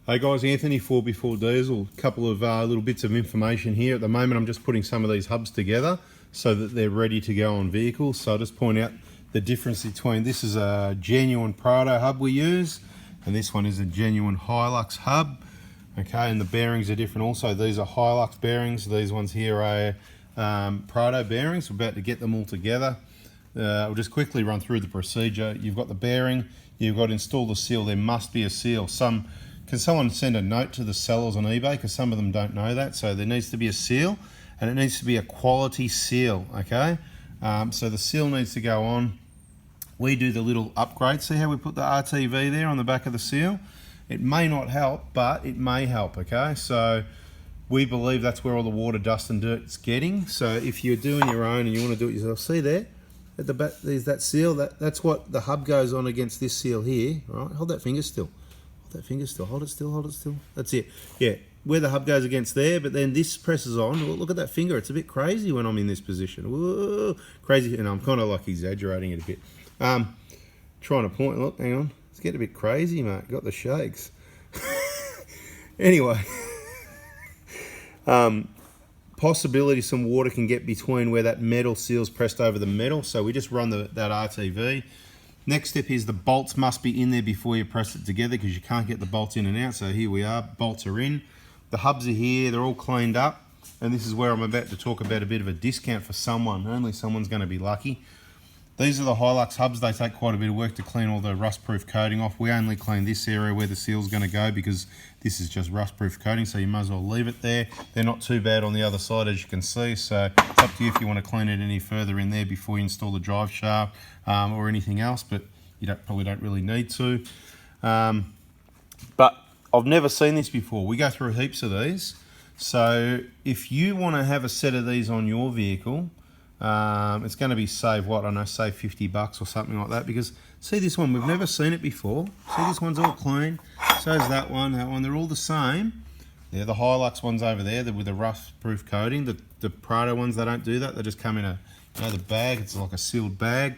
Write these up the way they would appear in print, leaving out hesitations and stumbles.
Hey guys, Anthony, 4x4 Diesel. A couple of little bits of information here. At the moment I'm just putting some of these hubs together so that they're ready to go on vehicles. So I'll just point out the difference between, this is a genuine Prado hub we use, and this one is a genuine Hilux hub. Okay, and the bearings are different also. These are Hilux bearings, these ones here are Prado bearings. We're about to get them all together. I'll just quickly run through the procedure. You've got the bearing, you've got to install the seal. There must be a seal. Can someone send a note to the sellers on eBay, because some of them don't know that? So there needs to be a seal, and it needs to be a quality seal, okay? So the seal needs to go on. We do the little upgrade. See how we put the RTV there on the back of the seal? It may not help, but it may help, okay? So we believe that's where all the water, dust and dirt's getting. So if you're doing your own and you want to do it yourself, see there? At the back, there's that seal. That's what the hub goes on against this seal here. All right, hold that finger still. That finger still, hold it still, hold it still. That's it. Yeah, where the hub goes against there, but then this presses on. Look at that finger. It's a bit crazy when I'm in this position. Whoa, crazy, and I'm kind of like exaggerating it a bit. Trying to point. Look, hang on. It's getting a bit crazy, mate. Got the shakes. Anyway, possibility some water can get between where that metal seal's pressed over the metal. So we just run that RTV. Next step is the bolts must be in there before you press it together, because you can't get the bolts in and out. So here we are, bolts are in. The hubs are here, they're all cleaned up. And this is where I'm about to talk about a bit of a discount for someone. Only someone's going to be lucky. These are the Hilux hubs. They take quite a bit of work to clean all the rust-proof coating off. We only clean this area where the seal's going to go, because this is just rust-proof coating, so you might as well leave it there. They're not too bad on the other side, as you can see, so it's up to you if you want to clean it any further in there before you install the drive shaft or anything else, but you probably don't really need to. But I've never seen this before. We go through heaps of these. So if you want to have a set of these on your vehicle, it's going to be save what, I don't know, save $50 or something like that, because see this one, we've never seen it before. See, this one's all clean, so is that one, they're all the same. They're the Hilux ones over there, they're with a rust-proof coating. The Prado ones, they don't do that, they just come in the bag. It's like a sealed bag,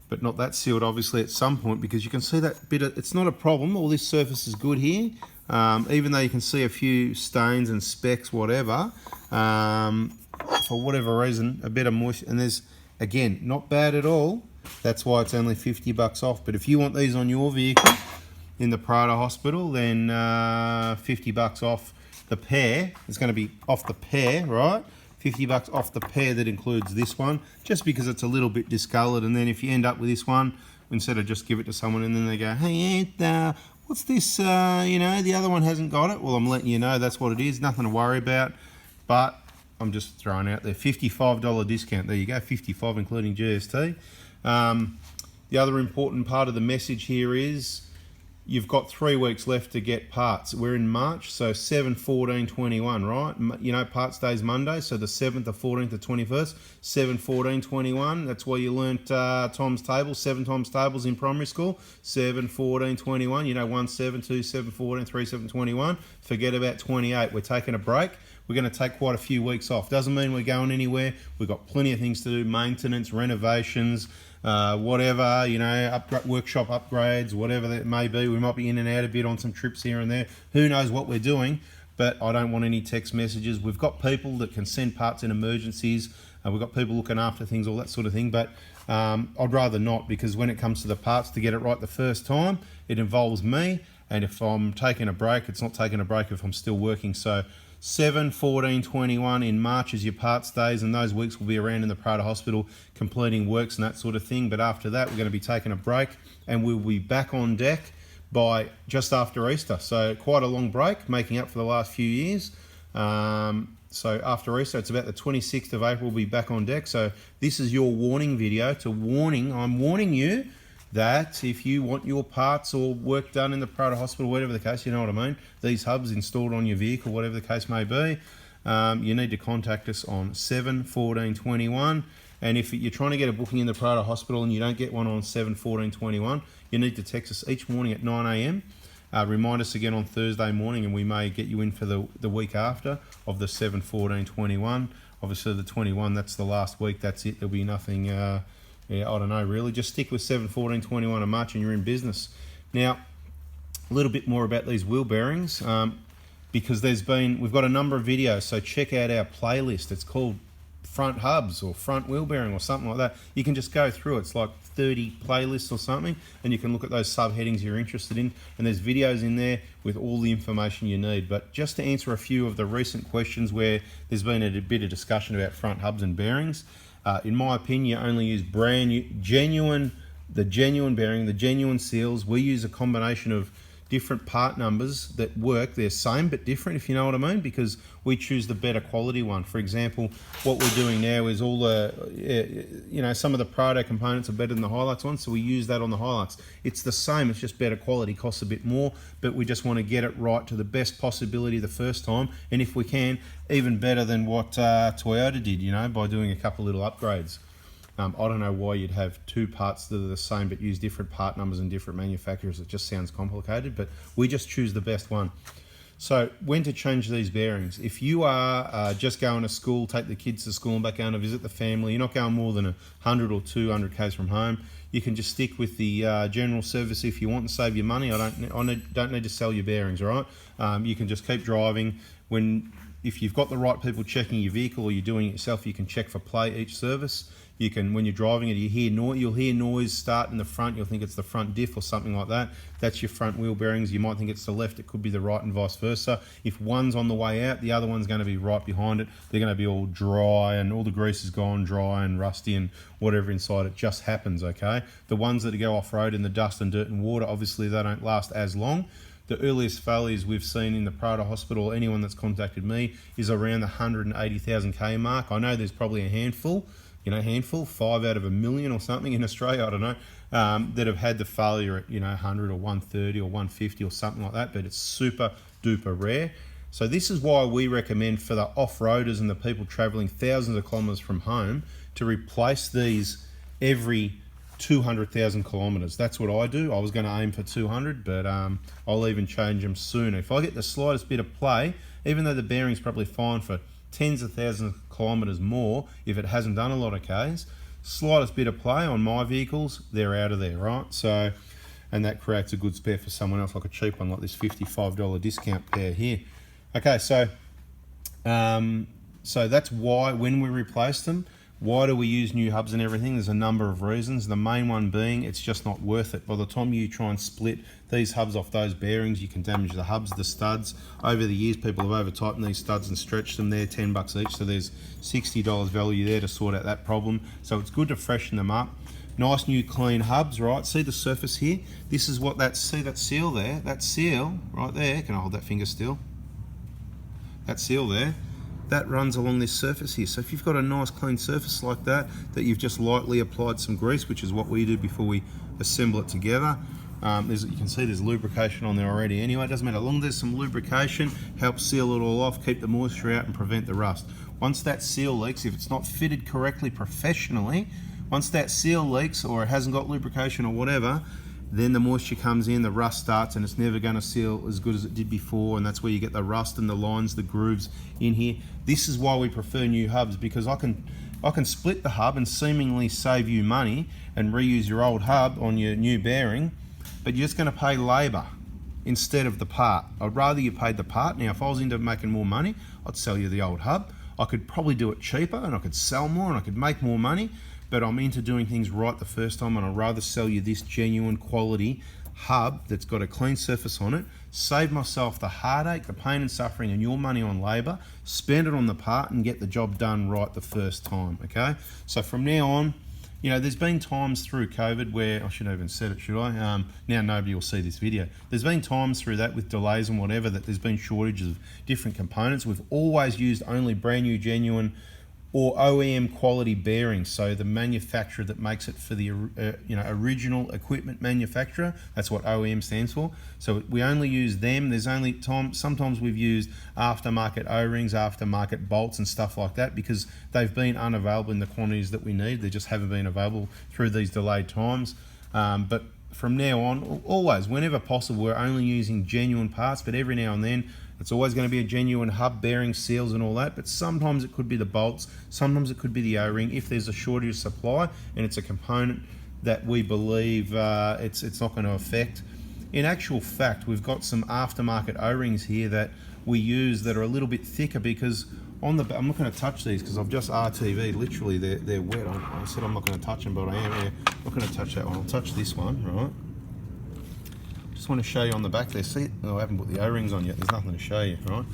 but not that sealed obviously at some point, because you can see that bit of, it's not a problem, all this surface is good here, even though you can see a few stains and specks, whatever. For whatever reason, a bit of moisture, and there's, again, not bad at all. That's why it's only $50 off. But if you want these on your vehicle in the Prado Hospital, then $50 off the pair. It's going to be off the pair, right? $50 off the pair that includes this one, just because it's a little bit discolored. And then if you end up with this one, instead of just give it to someone and then they go, hey, what's this? The other one hasn't got it. Well, I'm letting you know that's what it is. Nothing to worry about. But I'm just throwing out there, $55 discount. There you go, $55 including GST. The other important part of the message here is you've got 3 weeks left to get parts. We're in March, so 7/14/21, right? You know, parts day's Monday, so the 7th, the 14th, the 21st, 7/14/21. That's where you learnt times tables, 7 times tables in primary school. 7/14/21. You know, 1 7, 2 7 14, 3 7 21. Forget about 28. We're taking a break. We're going to take quite a few weeks off. Doesn't mean we're going anywhere. We've got plenty of things to do: maintenance, renovations, whatever, workshop upgrades, whatever that may be. We might be in and out a bit on some trips here and there. Who knows what we're doing, but I don't want any text messages. We've got people that can send parts in emergencies. We've got people looking after things, all that sort of thing, but I'd rather not, because when it comes to the parts, to get it right the first time, it involves me, and if I'm taking a break, it's not taking a break if I'm still working. So 7/14/21 in March is your parts days, and those weeks will be around in the Prado Hospital completing works and that sort of thing. But after that, we're going to be taking a break, and we'll be back on deck by just after Easter. So quite a long break, making up for the last few years. So after Easter, it's about the 26th of April, we'll be back on deck. So this is your warning video I'm warning you that if you want your parts or work done in the Prado Hospital, whatever the case, you know what I mean, these hubs installed on your vehicle, whatever the case may be, you need to contact us on 7/14/21. And if you're trying to get a booking in the Prado Hospital and you don't get one on 7/14/21, you need to text us each morning at 9 a.m. Remind us again on Thursday morning, and we may get you in for the week after of the 7/14/21. Obviously the 21, that's the last week, that's it. There'll be nothing I don't know really. Just stick with 7/14/21 of March and you're in business. Now, a little bit more about these wheel bearings, because we've got a number of videos, so check out our playlist. It's called front hubs or front wheel bearing or something like that. You can just go through, it's like 30 playlists or something, and you can look at those subheadings you're interested in, and there's videos in there with all the information you need. But just to answer a few of the recent questions where there's been a bit of discussion about front hubs and bearings, in my opinion, you only use brand new, genuine bearing, the genuine seals. We use a combination of different part numbers that work. They're same but different, if you know what I mean, because we choose the better quality one. For example, what we're doing now is all the, some of the Prado components are better than the Hilux ones, so we use that on the Hilux. It's the same, it's just better quality, costs a bit more, but we just want to get it right to the best possibility the first time, and if we can, even better than what Toyota did, by doing a couple little upgrades. I don't know why you'd have two parts that are the same but use different part numbers and different manufacturers. It just sounds complicated, but we just choose the best one. So when to change these bearings? If you are just going to school, take the kids to school and back going to visit the family, you're not going more than 100 or 200 k's from home, you can just stick with the general service if you want and save your money. I don't need to sell your bearings, all right? You can just keep driving. If you've got the right people checking your vehicle or you're doing it yourself, you can check for play each service. You can, when you're driving it, you'll hear noise start in the front. You'll think it's the front diff or something like that. That's your front wheel bearings. You might think it's the left. It could be the right and vice versa. If one's on the way out, the other one's going to be right behind it. They're going to be all dry and all the grease is gone dry and rusty and whatever inside. It just happens, okay? The ones that go off-road in the dust and dirt and water, obviously they don't last as long. The earliest failures we've seen in the Prado Hospital, anyone that's contacted me, is around the 180,000 K mark. I know there's probably a handful, 5 out of a million or something in Australia, I don't know, that have had the failure at 100 or 130 or 150 or something like that, but it's super duper rare. So this is why we recommend for the off-roaders and the people traveling thousands of kilometers from home to replace these every 200,000 kilometers. That's what I do. I was going to aim for 200, but I'll even change them sooner. If I get the slightest bit of play, even though the bearing's probably fine for tens of thousands of kilometers more, if it hasn't done a lot of Ks, slightest bit of play on my vehicles, they're out of there, right? So, and that creates a good spare for someone else, like a cheap one like this $55 discount pair here. Okay, so that's why when we replace them, why do we use new hubs and everything? There's a number of reasons. The main one being it's just not worth it. By the time you try and split these hubs off those bearings, you can damage the hubs, the studs. Over the years, people have over-tightened these studs and stretched them. They're $10 each, so there's $60 value there to sort out that problem. So it's good to freshen them up. Nice new clean hubs, right? See the surface here? This is what see that seal there? That seal right there, can I hold that finger still? That seal there, that runs along this surface here. So if you've got a nice clean surface like that you've just lightly applied some grease, which is what we do before we assemble it together, you can see there's lubrication on there already anyway. It doesn't matter, as long as there's some lubrication, helps seal it all off, keep the moisture out and prevent the rust. Once that seal leaks, if it's not fitted correctly professionally, once that seal leaks or it hasn't got lubrication or whatever, then the moisture comes in, the rust starts, and it's never going to seal as good as it did before, and that's where you get the rust and the lines, the grooves in here. This is why we prefer new hubs, because I can split the hub and seemingly save you money and reuse your old hub on your new bearing, but you're just going to pay labour instead of the part. I'd rather you paid the part. Now, if I was into making more money, I'd sell you the old hub. I could probably do it cheaper, and I could sell more, and I could make more money, but I'm into doing things right the first time, and I'd rather sell you this genuine quality hub that's got a clean surface on it, save myself the heartache, the pain and suffering and your money on labour, spend it on the part and get the job done right the first time, okay? So from now on, there's been times through COVID where, I shouldn't have even said it, should I? Now nobody will see this video. There's been times through that with delays and whatever that there's been shortages of different components. We've always used only brand new, genuine, or OEM quality bearings, so the manufacturer that makes it for the original equipment manufacturer. That's what OEM stands for. So we only use them. There's only sometimes we've used aftermarket O-rings, aftermarket bolts and stuff like that because they've been unavailable in the quantities that we need. They just haven't been available through these delayed times. But from now on, always, whenever possible, we're only using genuine parts, but every now and then it's always going to be a genuine hub, bearing, seals and all that, but sometimes it could be the bolts, sometimes it could be the O-ring if there's a shortage of supply and it's a component that we believe it's not going to affect. in actual fact, we've got some aftermarket O-rings here that we use that are a little bit thicker, because on the, I'm not going to touch these because I've just RTV, literally they're wet. I said I'm not going to touch them, but I am. Yeah, I'm not going to touch that one. I'll touch this one, right? Just want to show you on the back there. See, oh, I haven't put the O-rings on yet. There's nothing to show you, right?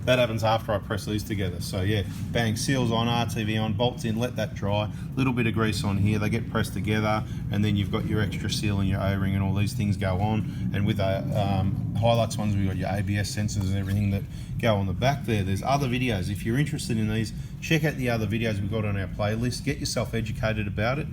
That happens after I press these together. So yeah, bang, seals on, RTV on, bolts in, let that dry. Little bit of grease on here. They get pressed together, and then you've got your extra seal and your O-ring, and all these things go on. And with the Hilux ones, we've got your ABS sensors and everything that go on the back there. There's other videos. If you're interested in these, check out the other videos we've got on our playlist. Get yourself educated about it.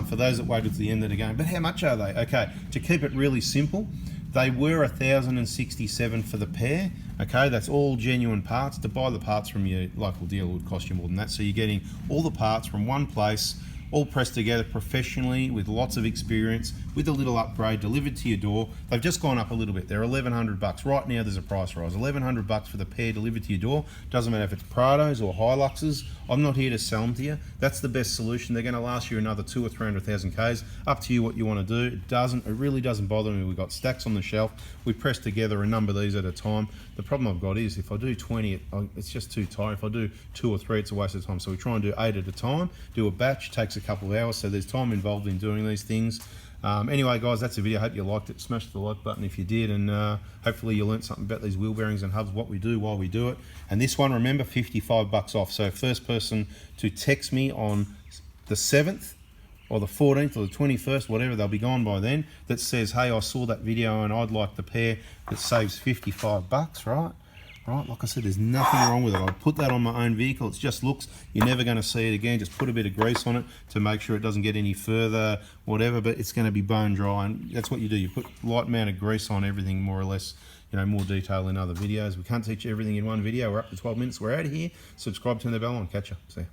For those that waited to the end of the game, but how much are they? Okay, to keep it really simple, they were $1,067 for the pair. Okay, that's all genuine parts. To buy the parts from your local dealer would cost you more than that. So you're getting all the parts from one place, all pressed together professionally with lots of experience, with a little upgrade delivered to your door. They've just gone up a little bit. They're $1,100 right now. There's a price rise. $1,100 for the pair delivered to your door. Doesn't matter if it's Prados or Hiluxes. I'm not here to sell them to you. That's the best solution. They're going to last you another 200 or 300,000 Ks. Up to you what you want to do. It really doesn't bother me. We've got stacks on the shelf. We press together a number of these at a time. The problem I've got is if I do 20, it's just too tight. If I do 2 or 3, it's a waste of time. So we try and do 8 at a time. Do a batch, takes a couple of hours. So there's time involved in doing these things. Anyway, guys, that's the video. I hope you liked it. Smash the like button if you did, and hopefully you learned something about these wheel bearings and hubs, what we do, why we do it. And this one, remember, $55 off. So first person to text me on the 7th or the 14th or the 21st, whatever, they'll be gone by then, that says, hey, I saw that video and I'd like the pair, that saves $55, right? Right, like I said, there's nothing wrong with it. I put that on my own vehicle. It just looks, you're never going to see it again. Just put a bit of grease on it to make sure it doesn't get any further, whatever, but it's going to be bone dry, and that's what you do. You put light amount of grease on everything, more or less, you know, more detail in other videos. We can't teach everything in one video. We're up to 12 minutes. We're out of here. Subscribe, turn the bell on. Catch ya. See ya.